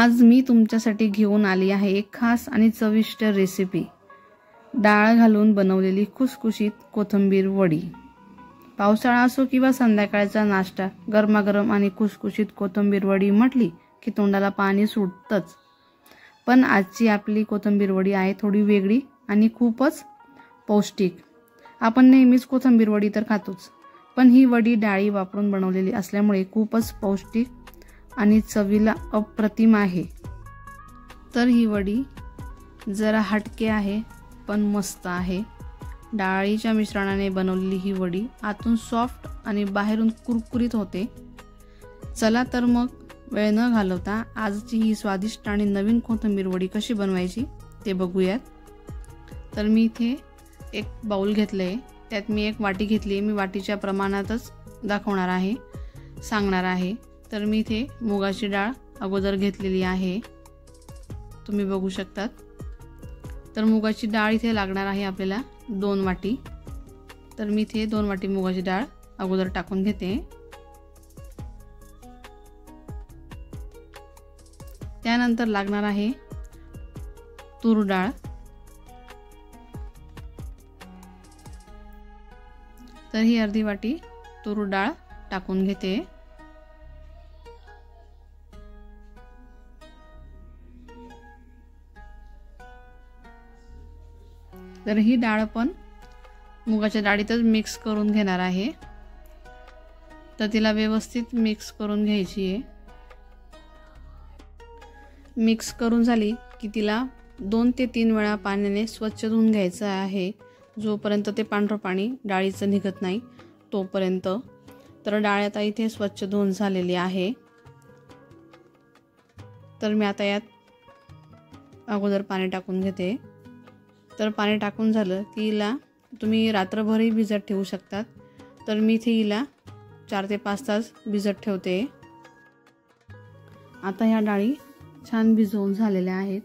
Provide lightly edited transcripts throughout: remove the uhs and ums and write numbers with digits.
आज मी तुमच्यासाठी घेऊन आली आहे एक खास आणि चविष्ट रेसिपी, डाळ घालून बनवलेली खुसखुशीत कोथिंबीर वडी। पावसाळा असो किंवा संध्याकाळचा नाश्ता, गरमागरम आणि खुसखुशीत कोथिंबीर वडी म्हटली की तोंडाला पाणी सुटतंच। पण आजची आपली कोथिंबीर वडी आहे थोडी वेगळी आणि खूपच पौष्टिक। आपण नेहमीच कोथिंबीर वडी तर खातोच, पण ही वडी डाळी वापरून बनवलेली असल्यामुळे खूपच पौष्टिक आणि चवीला अप्रतिम आहे। तर ही वडी जरा हटके आहे पण मस्त आहे। डाळीच्या मिश्रणाने बनवलेली ही वडी आतून सॉफ्ट आणि बाहेरून कुरकुरीत होते। चला तर मग वेळ न घालवता आजची ही स्वादिष्ट आणि नवीन कोथिंबीर वडी कशी बनवायची ते बघूयात। तर मी इथे एक बाउल घेतले, त्यात मी एक वाटी घेतली। मी वाटीच्या प्रमाणातच दाखवणार आहे, सांगणार आहे। तर मी इथे मुगाची डाळ अगोदर घेतलेली आहे, तुम्ही बघू शकतात। तर मुगाची डाळ इथे लागणार आहे आपल्याला 2 वाटी। तर मी इथे 2 वाटी मुगाची डाळ अगोदर टाकून घेते। त्यानंतर लागणार आहे तूर डाळ। तर ही अर्धी वाटी तूर डाळ टाकून घेते। तर ही डाळ पण मुगाच्या डाळीतच मिक्स करून घेणार आहे। तर तिला व्यवस्थित मिक्स करून घ्यायची आहे। मिक्स करून झाली की तिला 2 ते 3 वेळा पाण्याने स्वच्छ धुवून घ्यायचं आहे, जोपर्यंत ते पांढरं पाणी डाळीचं निघत नाही तोपर्यंत। तर डाळ आता इथे स्वच्छ धुवून झालेली आहे। तर मी आता यात अगोदर पाणी टाकून घेते। तर पाणी टाकून झालं की हिला तुम्ही रात्रभरही भिजत ठेवू शकतात। तर मी इथे हिला 4 ते 5 तास भिजत ठेवते। आता ह्या डाळी छान भिजवून झालेल्या आहेत,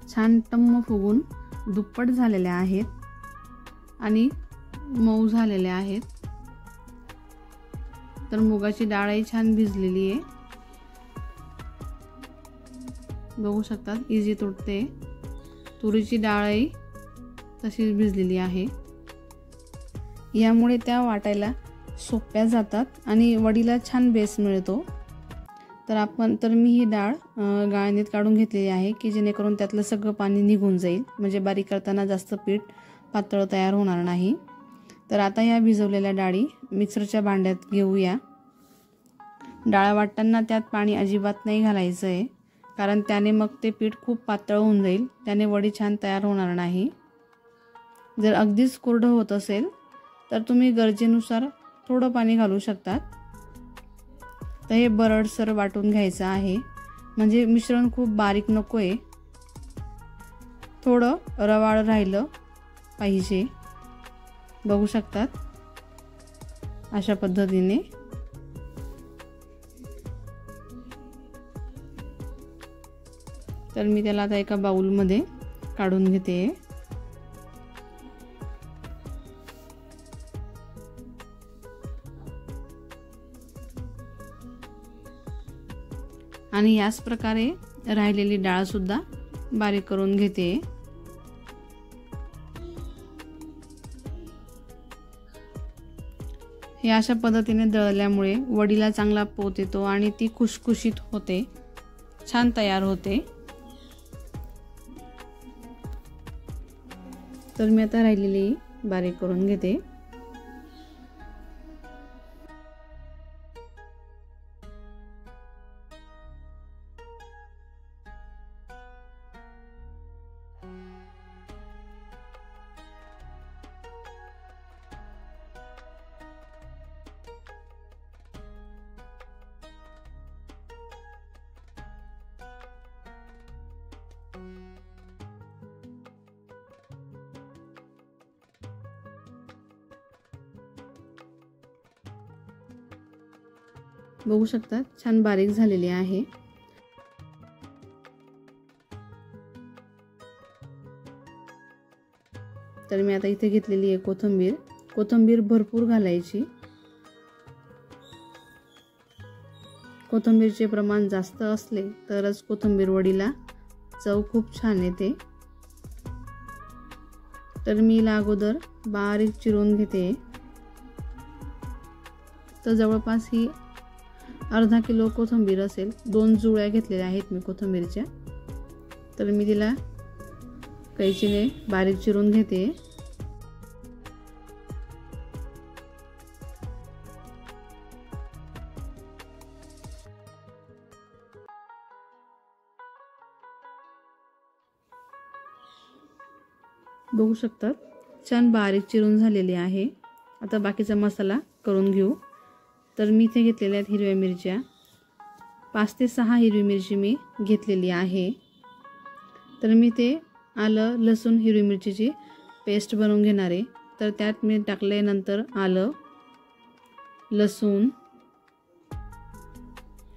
छान टम्म फुगून दुप्पट झालेल्या आहेत आणि मऊ झालेल्या आहेत। तर मुगाची डाळही छान भिजलेली आहे, बघू शकतात इझी तुटते। तुरीची डाळही तशीच भिजलेली आहे, यामुळे त्या वाटायला सोप्या जातात आणि वडीला छान बेस मिळतो। तर मी ही डाळ गाळणीत काढून घेतलेली आहे की जेणेकरून त्यातलं सगळं पाणी निघून जाईल, म्हणजे बारीक करताना जास्त पीठ पातळ तयार होणार नाही। तर आता ह्या भिजवलेल्या डाळी मिक्सरच्या भांड्यात घेऊया। डाळ वाटताना त्यात पाणी अजिबात नाही घालायचं आहे, कारण त्याने मग ते पीठ खूप पातळ होऊन जाईल, त्याने वडी छान तयार होणार नाही। जर अगदीच कोरडं होत असेल तर तुम्ही गरजेनुसार थोडं पाणी घालू शकतात। तर हे बरडसर वाटून घ्यायचं आहे, म्हणजे मिश्रण खूप बारीक नको आहे, थोडं रवाळ राहिलं पाहिजे, बघू शकतात अशा पद्धतीने। तर मी त्याला आता एका बाउलमध्ये काढून घेते। आणि याच प्रकारे राहिलेली डाळ सुद्धा बारीक करून घेते। हे अशा पद्धतीने दळल्यामुळे वडीला चांगला पोत येतो आणि ती खुसखुशीत होते, छान तयार होते। तर मी आता राहिलेली बारीक करून घेते। बघू शकता छान बारीक झालेली आहे। तर मी आता इथे घेतलेली आहे कोथिंबीर भरपूर घालायची। कोथिंबीरचे प्रमाण जास्त असले तरच कोथिंबीर वडीला चव खूप छान येते। तर मी हिला अगोदर बारीक चिरून घेते। तर जवळपास ही अर्धा किलो कोथिंबीर असेल। 2 जुळ्या घेतलेल्या आहेत मी कोथिंबीरच्या। तर मी तिला कैचीने बारीक चिरून घेते। बघू शकतात छान बारीक चिरून झालेली आहे। आता बाकीचा मसाला करून घेऊ। तर मी इथे घेतलेल्या आहेत हिरव्या मिरच्या, 5 ते 6 हिरवी मिरची मी घेतलेली आहे। तर मी ते आलं लसूण हिरवी मिरचीची पेस्ट बनवून घेणार आहे। तर त्यात मी टाकले नंतर आलं लसूण।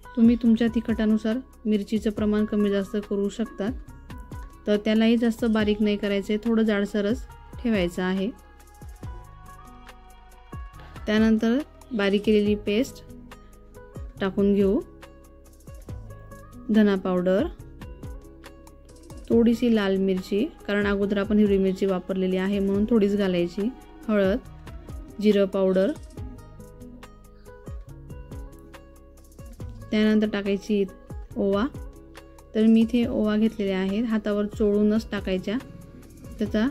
तुम्ही तुमच्या तिखटानुसार मिरचीचं प्रमाण कमी जास्त करू शकता। तर त्यालाही जास्त बारीक नाही करायचे, थोडं जाडसरच ठेवायचं आहे। त्यानंतर बारीक केलेली पेस्ट टाकून घेऊ। धना पावडर, थोडीशी लाल मिरची, कारण अगोदर आपण हिरवी मिरची वापरलेली आहे म्हणून थोडीच घालायची। हळद, जिरं पावडर, त्यानंतर टाकायची ओवा। तर मी इथे ओवा घेतलेले आहेत, हातावर चोळूनच टाकायच्या, त्याचा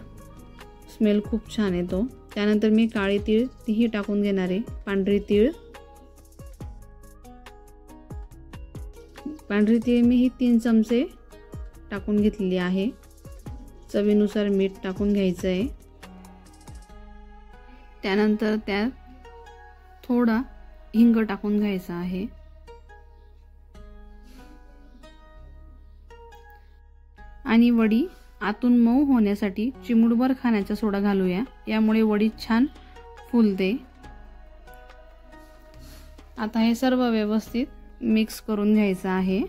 स्मेल खूप छान येतो। त्यानंतर मी काळी तीळ तीही टाकून घेणार आहे। पांढरी तीळ मी ही 3 चमचे टाकून घेतलेली आहे। चवीनुसार मीठ टाकून घ्यायचं आहे। त्यानंतर त्यात थोडा हिंग टाकून घ्यायचा आहे। आणि वडी आतून मऊ होण्यासाठी चिमूटभर खाण्याचा सोडा घालूया, यामुळे वडी छान फुलते। आता हे सर्व व्यवस्थित मिक्स करून घ्यायचं आहे।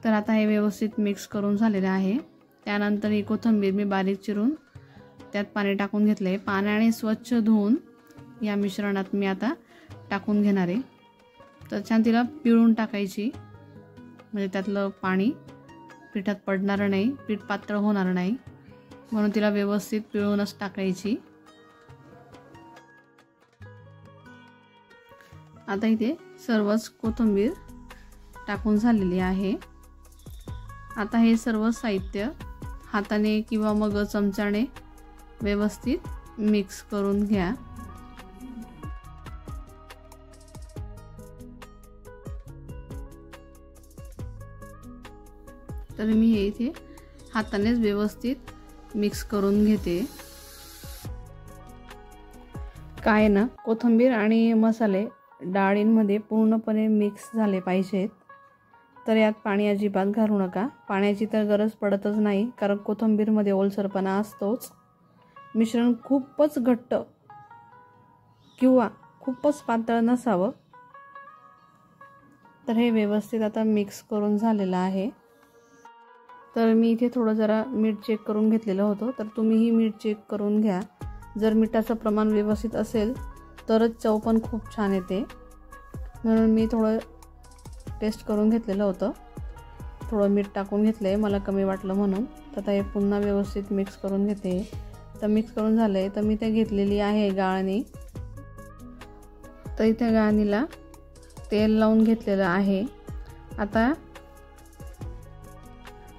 तर आता हे व्यवस्थित मिक्स करून झालेले आहे। त्यानंतर ही कोथिंबीर मी बारीक चिरून त्यात पाणी टाकून घेतले। पाण्याने स्वच्छ धुवून या मिश्रणात मी आता टाकून घेणार आहे। तर छान तिला पिळून टाकायची, म्हणजे त्यातलं पाणी पिठात पडणार नाही, पीठ पातळ होणार नाही, म्हणून तिला व्यवस्थित पिळूनच टाकायची। आता इथे सर्वच कोथिंबीर टाकून झालेली आहे। आता हे सर्व साहित्य हाताने किंवा मग चमच्याने व्यवस्थित मिक्स करून घ्या। तर मी हे इथे हातानेच व्यवस्थित मिक्स करून घेते। काय ना, कोथिंबीर आणि मसाले डाळींमध्ये पूर्णपणे मिक्स झाले पाहिजेत। तर यात पाणी अजिबात घालू नका, पाण्याची तर गरज पडतच नाही, कारण कोथिंबीरमध्ये ओलसरपणा असतोच। मिश्रण खूपच घट्ट किंवा खूपच पातळ नसावं। तर हे व्यवस्थित आता मिक्स करून झालेलं आहे। तर मी इथे थोडं जरा मीठ चेक करून घेतलेलं होतं, तर तुम्हीही मीठ चेक करून घ्या। जर मिठाचं प्रमाण व्यवस्थित असेल तरच चव पण खूप छान येते, म्हणून मी थोडं टेस्ट करून घेतलेलं होतं। थोडं मीठ टाकून घेतलं आहे, मला कमी वाटलं म्हणून। तर आता हे पुन्हा व्यवस्थित मिक्स करून घेते। तर मिक्स करून झालं आहे, तर मी ते घेतलेली आहे गाळणी। तर इथे गाळणीला तेल लावून घेतलेलं आहे। आता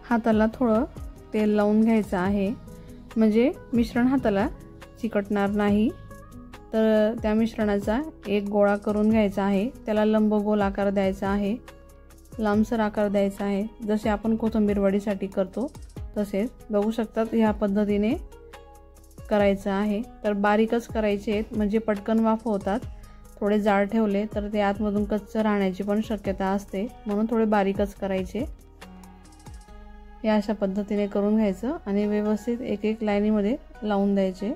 हाताला थोडं तेल लावून घ्यायचं आहे, म्हणजे मिश्रण हाताला चिकटणार नाही। तर त्या मिश्रणाचा एक गोळा करून घ्यायचा आहे, त्याला लंब गोल आकार द्यायचा आहे, लांबसर आकार द्यायचा आहे, जसे आपण कोथिंबीर वडीसाठी करतो तसेच। बघू शकतात ह्या पद्धतीने करायचं आहे। तर बारीकच करायचे आहेत, म्हणजे पटकन वाफ होतात। थोडे जाड ठेवले तर ते आतमधून कच्चं राहण्याची पण शक्यता असते, म्हणून थोडे बारीकच करायचे। या अशा पद्धतीने करून घ्यायचं आणि व्यवस्थित एक एक लाईनीमध्ये लावून द्यायचे।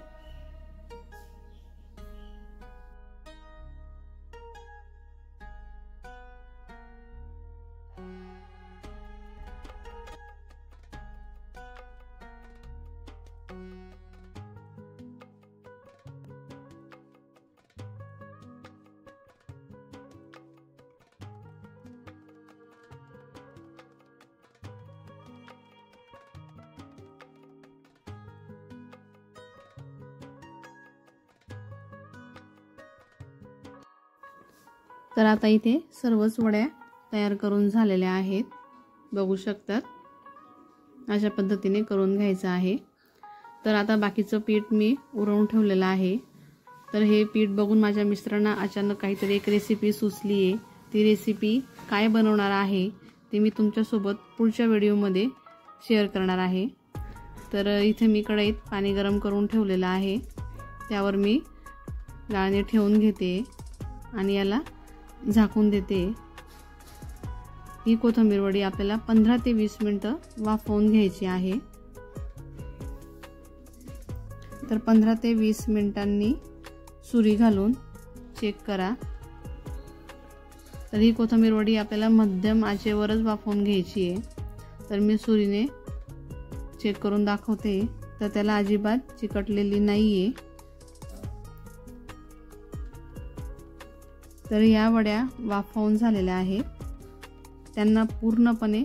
तर आता इथे सर्वच वड्या तयार करून झालेल्या आहेत, बघू शकतात। अशा पद्धतीने करून घ्यायचं आहे। तर आता बाकीचं पीठ मी उरवून ठेवलेलं आहे। तर हे पीठ बघून माझ्या मिस्टरांना अचानक काहीतरी एक रेसिपी सुचली आहे। ती रेसिपी काय बनवणार आहे ते मी तुमच्यासोबत पुढच्या व्हिडिओमध्ये शेअर करणार आहे। तर इथे मी कढईत पाणी गरम करून ठेवलेलं आहे, त्यावर मी गाळणी ठेवून घेते आणि याला झाकून देते। ही कोथिंबीर वडी आपल्याला 15 ते 20 मिनिटं वाफवून घ्यायची आहे। तर 15 ते 20 मिनिटांनी सुरी घालून चेक करा। तर ही कोथिंबीर वडी आपल्याला मध्यम आचेवरच वाफवून घ्यायची आहे। तर मी सुरीने चेक करून दाखवते, तर त्याला अजिबात चिकटलेली नाहीये। तर या वड्या वाफवून झालेल्या आहेत, त्यांना पूर्णपणे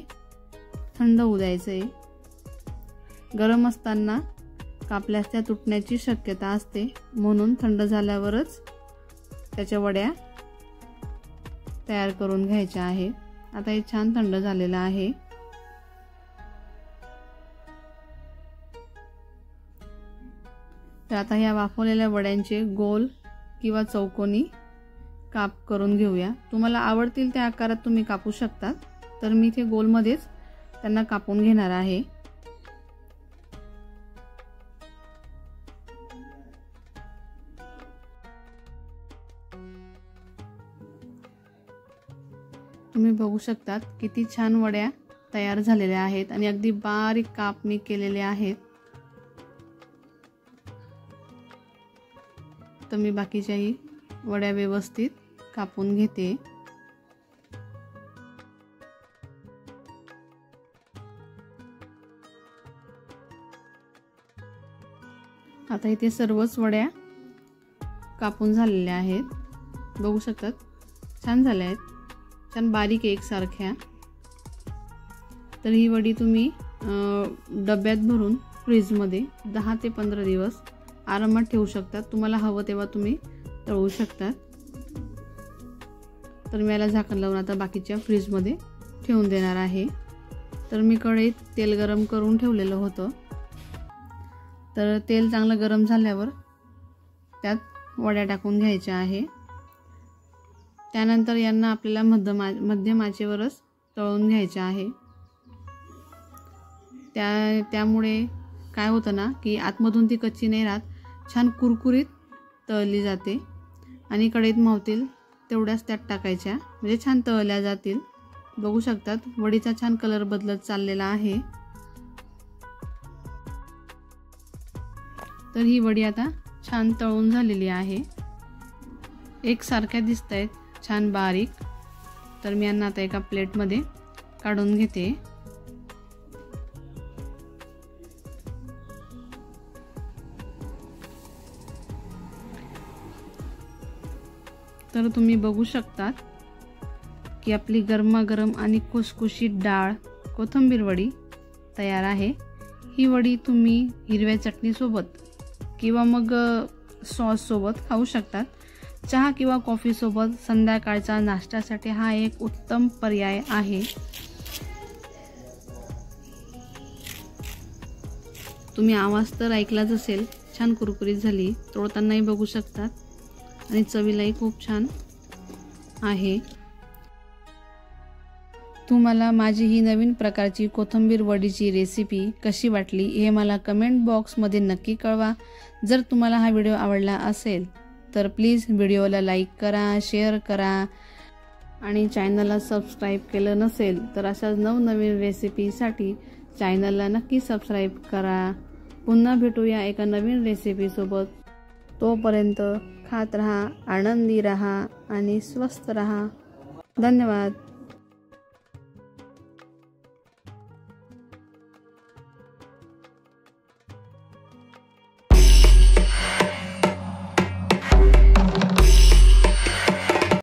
थंड होऊ द्यायचे। गरम असताना कापल्यास त्या तुटण्याची शक्यता असते, म्हणून थंड झाल्यावरच त्याच्या वड्या तयार करून घ्यायच्या आहेत। आता हे छान थंड झालेलं आहे। तर आता ह्या वाफवलेल्या वड्यांचे गोल किंवा चौकोनी काप करून घेऊया। तुम्हाला आवडतील त्या आकारात तुम्ही कापू शकता। तर मी इथे गोलमध्येच त्यांना कापून घेणार आहे। तुम्ही बघू शकता किती छान वड्या तयार झालेल्या आहेत आणि अगदी बारीक काप मी केलेले आहेत। तर मी बाकीच्याही वड्या व्यवस्थित कापून घेते। आता इथे सर्वच वड्या कापून झालेल्या आहेत, बघू शकतात छान झाल्या आहेत, छान बारीक एकसारख्या। तर ही वडी तुम्ही डब्यात भरून फ्रीजमध्ये 10 ते 15 दिवस आरामात ठेवू शकता। तुम्हाला हवं तेव्हा तुम्ही तळू शकता। तर मी याला झाकण लावून आता बाकीच्या फ्रीजमध्ये ठेवून देणार आहे। तर मी कढईत तेल गरम करून ठेवलेलं होतं। तर तेल चांगलं गरम झाल्यावर त्यात वड्या टाकून घ्यायच्या आहे। त्यानंतर यांना आपल्याला मध्यम आचेवरच तळून घ्यायचे आहे। त्यामुळे काय होतं ना की आतमधून ती कच्ची नाही राहत, छान कुरकुरीत तळली जाते आणि कढईत मावतील तेवढ्याच त्यात टाकायच्या, म्हणजे छान तळल्या जातील। बघू शकतात वडीचा छान कलर बदलत चाललेला आहे। तर ही वडी आता छान तळून झालेली आहे, एकसारख्या दिसत आहेत, छान बारीक। तर मी यांना आता एका प्लेटमध्ये काढून घेते। तर तुम्ही बघू शकता की आपली गरमागरम आणि खुसखुशीत डाळ कोथिंबीर वडी तयार आहे। ही वडी तुम्ही हिरव्या चटणीसोबत किंवा मग सॉस सोबत खाऊ शकता। चहा किंवा कॉफी सोबत संध्याकाळच्या नाश्त्यासाठी हा एक उत्तम पर्याय आहे। तुम्ही आवाज तर ऐकलाच असेल, छान कुरकुरीत झाली, तोडतानाही बघू शकता आणि चवीलाही खूप छान आहे। तुम्हाला माझी ही नवीन प्रकारची कोथिंबीर वडीची रेसिपी कशी वाटली हे मला कमेंट बॉक्समध्ये नक्की कळवा। जर तुम्हाला हा व्हिडिओ आवडला असेल तर प्लीज व्हिडिओला लाईक करा, शेअर करा आणि चॅनलला सबस्क्राईब केलं नसेल तर अशाच नवनवीन रेसिपीसाठी चॅनलला नक्की सबस्क्राईब करा। पुन्हा भेटूया एका नवीन रेसिपीसोबत। तोपर्यंत खात रहा, आनंदी रहा आणि स्वस्थ रहा। धन्यवाद।